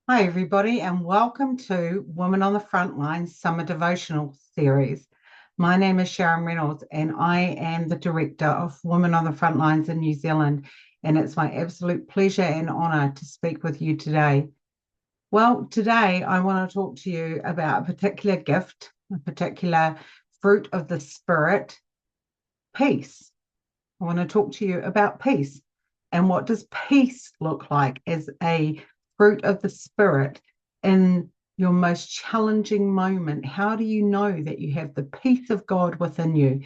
Hi, everybody, and welcome to Women on the Frontlines Summer Devotional Series. My name is Sharon Reynolds, and I am the Director of Women on the Frontlines in New Zealand. And it's my absolute pleasure and honour to speak with you today. Well, today I want to talk to you about a particular gift, a particular fruit of the Spirit, peace. I want to talk to you about peace. And what does peace look like as a fruit of the Spirit in your most challenging moment? How do you know that you have the peace of God within you?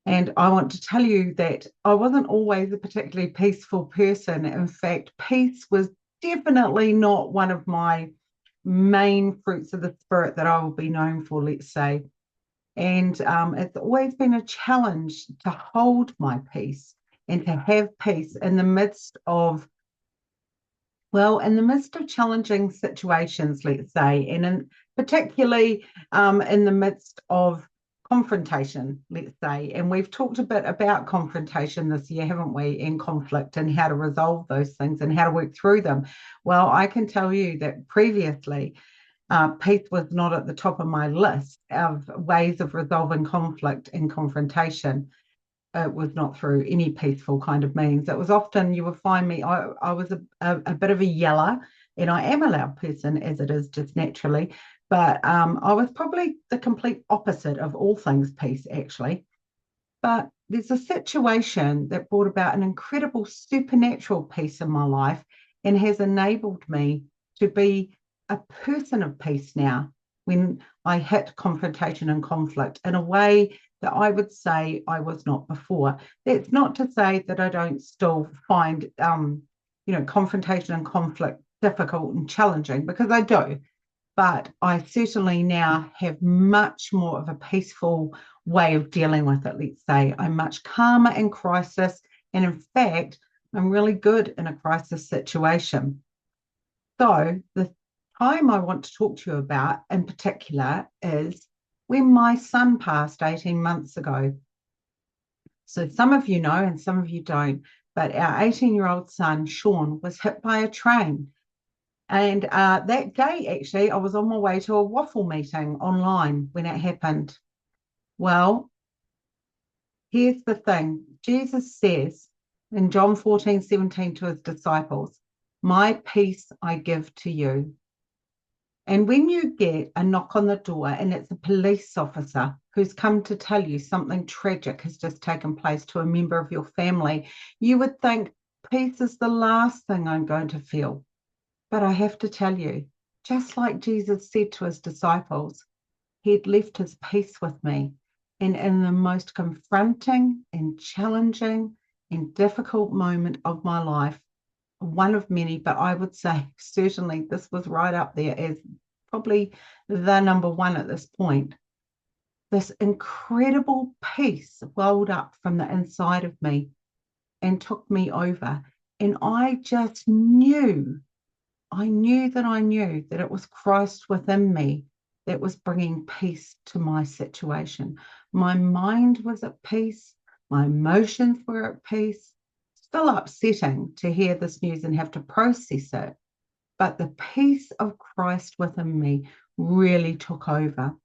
And I want to tell you that I wasn't always a particularly peaceful person. In fact, peace was definitely not one of my main fruits of the Spirit that I will be known for, let's say. And it's always been a challenge to hold my peace and to have peace in the midst of, in the midst of challenging situations, let's say, and particularly in the midst of confrontation, let's say. And we've talked a bit about confrontation this year, haven't we, and conflict and how to resolve those things and how to work through them. Well, I can tell you that previously, peace was not at the top of my list of ways of resolving conflict and confrontation. It was not through any peaceful kind of means. It was often, you would find me, I was a bit of a yeller, and I am a loud person as it is just naturally, but I was probably the complete opposite of all things peace, actually. But there's a situation that brought about an incredible supernatural peace in my life and has enabled me to be a person of peace now when I hit confrontation and conflict in a way that I would say I was not before. That's not to say that I don't still find, confrontation and conflict difficult and challenging, because I do. But I certainly now have much more of a peaceful way of dealing with it, let's say. I'm much calmer in crisis. And in fact, I'm really good in a crisis situation. So the time I want to talk to you about in particular is when my son passed 18 months ago. So some of you know and some of you don't, but our 18-year-old son, Sean, was hit by a train. And that day, actually, I was on my way to a waffle meeting online when it happened. Well, here's the thing. Jesus says in John 14:17 to his disciples, "My peace I give to you." And when you get a knock on the door and it's a police officer who's come to tell you something tragic has just taken place to a member of your family, you would think peace is the last thing I'm going to feel. But I have to tell you, just like Jesus said to his disciples, he'd left his peace with me. And in the most confronting and challenging and difficult moment of my life, one of many, but I would say certainly this was right up there as probably the number one at this point. This incredible peace welled up from the inside of me and took me over. And I just knew, I knew that it was Christ within me that was bringing peace to my situation. My mind was at peace. My emotions were at peace. Still upsetting to hear this news and have to process it. But the peace of Christ within me really took over.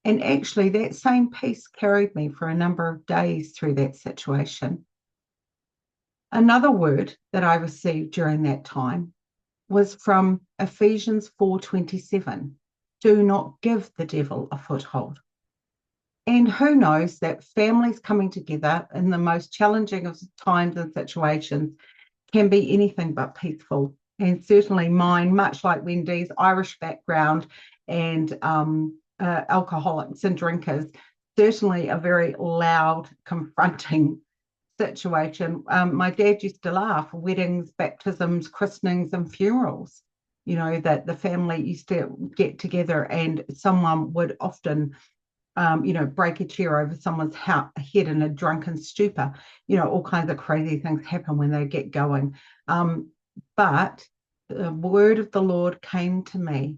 And actually, that same peace carried me for a number of days through that situation. Another word that I received during that time was from Ephesians 4:27. Do not give the devil a foothold. And who knows that families coming together in the most challenging of times and situations can be anything but peaceful. And certainly mine, much like Wendy's, Irish background and alcoholics and drinkers, certainly a very loud, confronting situation. My dad used to laugh, weddings, baptisms, christenings, and funerals, that the family used to get together and someone would often break a chair over someone's head in a drunken stupor. All kinds of crazy things happen when they get going. But the word of the Lord came to me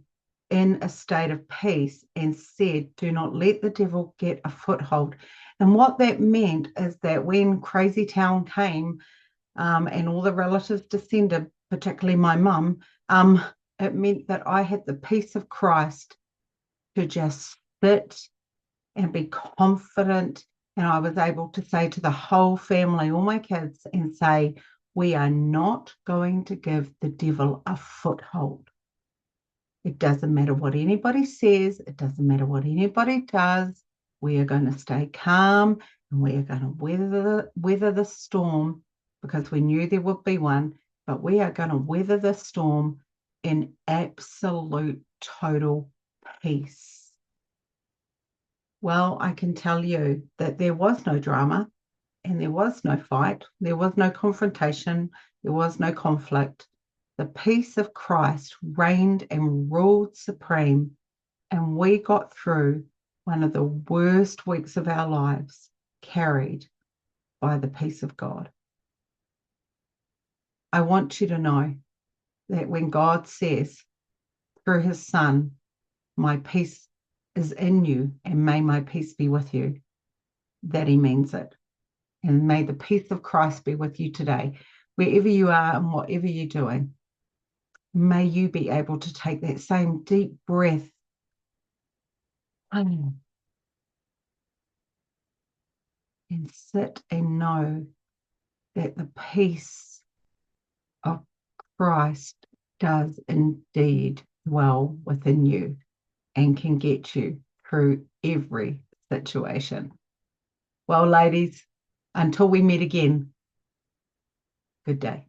in a state of peace and said, do not let the devil get a foothold. And what that meant is that when Crazy Town came and all the relatives descended, particularly my mum, It meant that I had the peace of Christ to just sit and be confident. And I was able to say to the whole family, all my kids, and say, we are not going to give the devil a foothold. It doesn't matter what anybody says. It doesn't matter what anybody does. We are going to stay calm and we are going to weather the storm, because we knew there would be one, but we are going to weather the storm in absolute total peace. Well, I can tell you that there was no drama and there was no fight. There was no confrontation. There was no conflict. The peace of Christ reigned and ruled supreme, and we got through one of the worst weeks of our lives carried by the peace of God. I want you to know that when God says through his Son, my peace is in you and may my peace be with you, that he means it. And may the peace of Christ be with you today, wherever you are and whatever you're doing. May you be able to take that same deep breath and sit and know that the peace of Christ does indeed dwell within you and can get you through every situation. Well, ladies, until we meet again, good day.